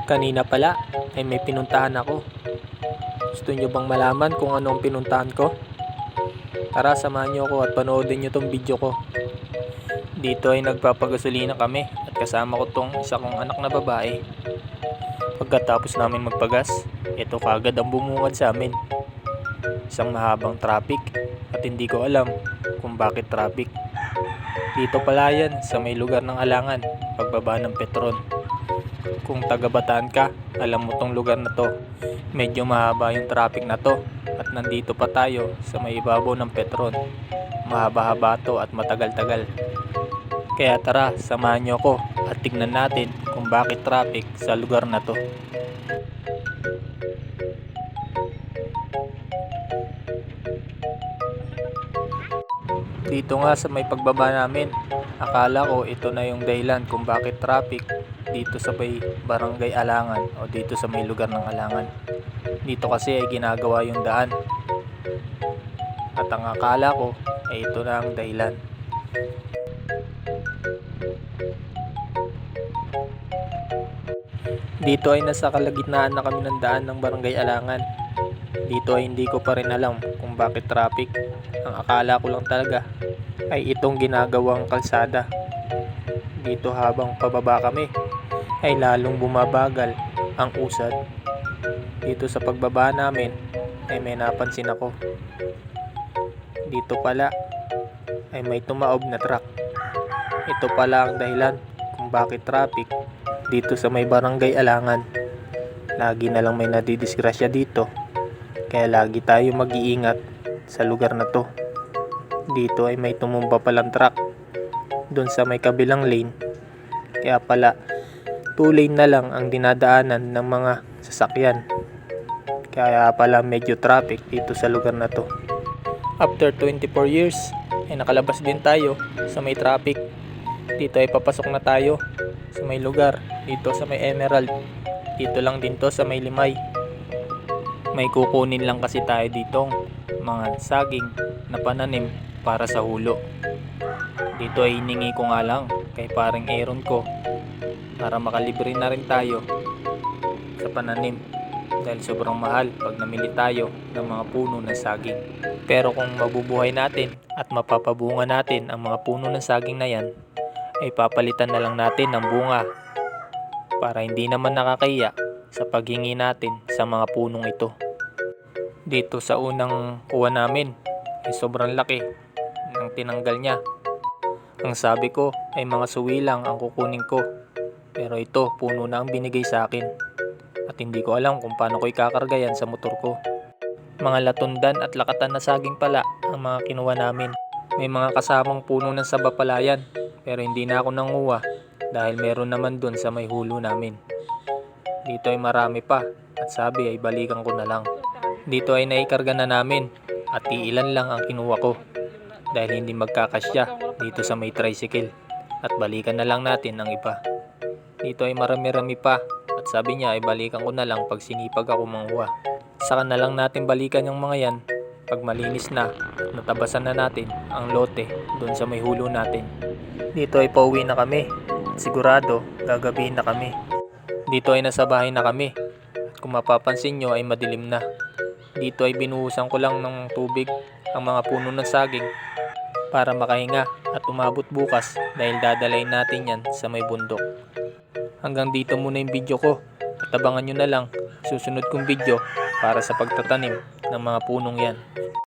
Kanina pala ay may pinuntahan ako. Gusto nyo bang malaman kung ano ang pinuntahan ko? Tara, samahan nyo ako at panoodin nyo tong video ko. Dito ay nagpapagasolina kami at kasama ko tong isa kong anak na babae. Pagkatapos namin magpagas, ito kagad ang bumungad sa amin. Isang mahabang traffic at hindi ko alam kung bakit traffic. Dito pala yan sa may lugar ng Alangan, pagbaba ng Petron. Kung taga Bataan ka, alam mo tong lugar na to. Medyo mahaba yung traffic na to at nandito pa tayo sa may ibabaw ng Petron. Mahaba-haba to at matagal-tagal. Kaya tara, samahan nyo ako at tignan natin kung bakit traffic sa lugar na to. Dito nga sa may pagbaba namin, akala ko ito na yung dahilan kung bakit traffic dito sa may Barangay Alangan o dito sa may lugar ng Alangan. Dito kasi ay ginagawa yung daan. At ang akala ko ay ito na ang dahilan. Dito ay nasa kalagitnaan na kami ng daan ng Barangay Alangan. Dito ay hindi ko pa rin alam kung bakit traffic. Ang akala ko lang talaga ay itong ginagawang kalsada. Dito habang pababa kami ay lalong bumabagal ang usad. Dito sa pagbaba namin ay may napansin ako. Dito pala ay may tumaob na truck. Ito pala ang dahilan kung bakit traffic dito sa may Barangay Alangan. Lagi na lang may nadidisgrasya dito. Kaya lagi tayo mag-iingat sa lugar na to. Dito ay may tumumba palang truck doon sa may kabilang lane. Kaya pala 2 lane na lang ang dinadaanan ng mga sasakyan. Kaya pala medyo traffic dito sa lugar na to. After 24 years ay nakalabas din tayo sa may traffic. Dito ay papasok na tayo sa may lugar. Dito sa may Emerald. Dito lang din to sa may Limay. May kukunin lang kasi tayo ditong mga saging na pananim para sa hulo. Dito ay hiningi ko nga lang kay paring Aaron ko para makalibre na rin tayo sa pananim dahil sobrang mahal pag namili tayo ng mga puno ng saging. Pero kung mabubuhay natin at mapapabunga natin ang mga puno ng saging na yan, ay papalitan na lang natin ng bunga para hindi naman nakakahiya sa paghingi natin sa mga punong ito. Dito sa unang kuha namin ay sobrang laki ng tinanggal niya. Ang sabi ko ay mga suwi lang ang kukunin ko, pero ito puno na ang binigay sa akin at hindi ko alam kung paano ko ikakarga yan sa motor ko. Mga latundan at lakatan na saging pala ang mga kinuha namin. May mga kasamang puno ng sabapalayan pero hindi na ako nanguha dahil meron naman dun sa may hulo namin. Dito ay marami pa at sabi ay balikan ko na lang. Dito ay naikarga na namin at iilan lang ang kinuha ko dahil hindi magkakasya dito sa may tricycle at balikan na lang natin ang iba. Dito ay marami-rami pa at sabi niya ay balikan ko na lang pag sinipag ako manguha. Saka na lang natin balikan yung mga yan pag malinis na at natabasan na natin ang lote doon sa may hulo natin. Dito ay pauwi na kami. Sigurado gagabihin na kami. Dito ay nasa bahay na kami. At kung mapapansin nyo ay madilim na. Dito ay binuhusan ko lang ng tubig ang mga puno ng saging para makahinga at umabot bukas dahil dadalayin natin yan sa may bundok. Hanggang dito muna yung video ko at abangan nyo na lang susunod kong video para sa pagtatanim ng mga punong yan.